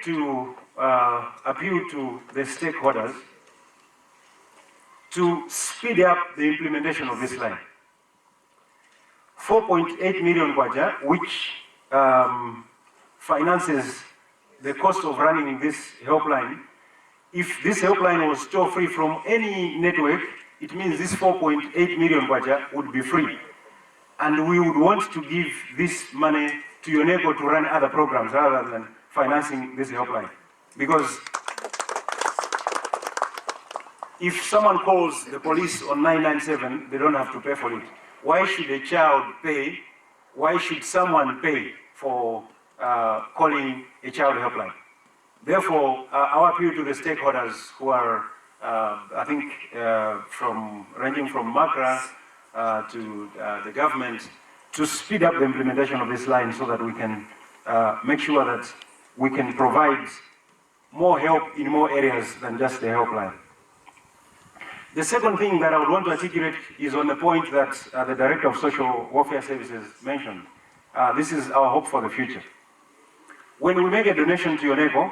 to appeal to the stakeholders to speed up the implementation of this line. 4.8 million kwacha, which finances the cost of running this helpline. If this helpline was toll-free from any network, it means this 4.8 million kwacha would be free. And we would want to give this money to UNECO to run other programs rather than financing this helpline. Because if someone calls the police on 997, they don't have to pay for it. Why should a child pay? Why should someone pay for calling a child helpline? Therefore, our appeal to the stakeholders who are, I think, ranging from MACRA to the government, to speed up the implementation of this line so that we can make sure that we can provide more help in more areas than just the helpline. The second thing that I would want to articulate is on the point that the Director of Social Welfare Services mentioned. This is our hope for the future. When we make a donation to UNECO,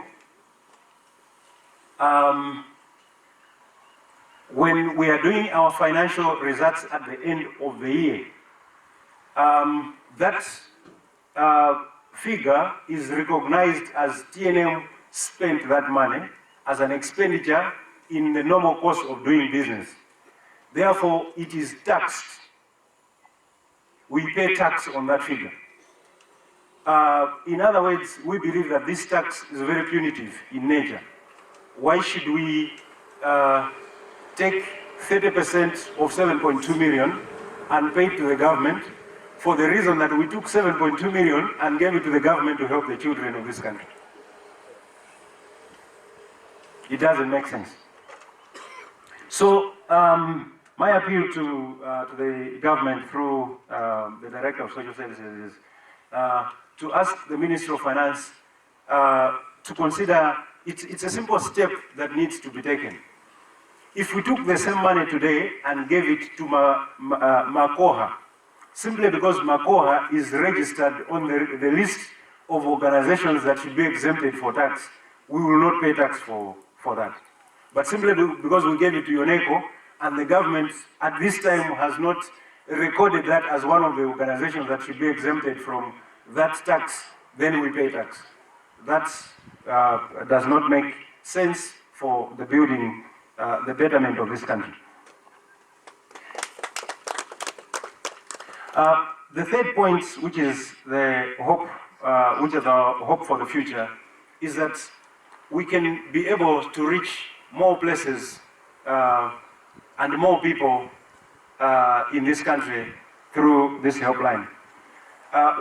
when we are doing our financial results at the end of the year, that figure is recognized as TNM spent that money as an expenditure in the normal course of doing business. Therefore, it is taxed. We pay tax on that figure. In other words, we believe that this tax is very punitive in nature. Why should we take 30% of 7.2 million and pay it to the government for the reason that we took 7.2 million and gave it to the government to help the children of this country? It doesn't make sense. So my appeal to the government through the Director of Social Services is to ask the Ministry of Finance to consider, it's a simple step that needs to be taken. If we took the same money today and gave it to Makoha, simply because Makoha is registered on the list of organizations that should be exempted for tax, we will not pay tax for that. But simply because we gave it to UNECO, and the government at this time has not recorded that as one of the organizations that should be exempted from that tax, then we pay tax. That does not make sense for the building, the betterment of this country. The third point, which is the hope, which is our hope for the future, is that we can be able to reach more places and more people in this country through this helpline.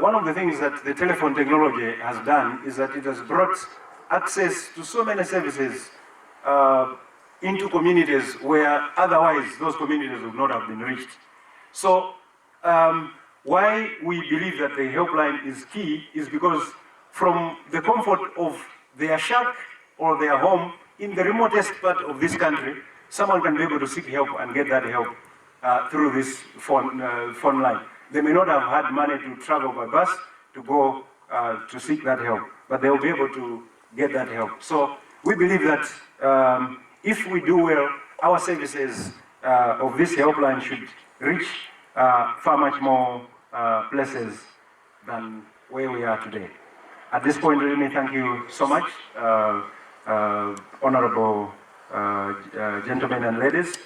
One of the things that the telephone technology has done is that it has brought access to so many services into communities where otherwise those communities would not have been reached. So why we believe that the helpline is key is because from the comfort of their shack or their home in the remotest part of this country, someone can be able to seek help and get that help through this phone line. They may not have had money to travel by bus to go to seek that help, but they will be able to get that help. So we believe that if we do well, our services of this helpline should reach far much more places than where we are today. At this point, let me thank you so much, honorable gentlemen and ladies,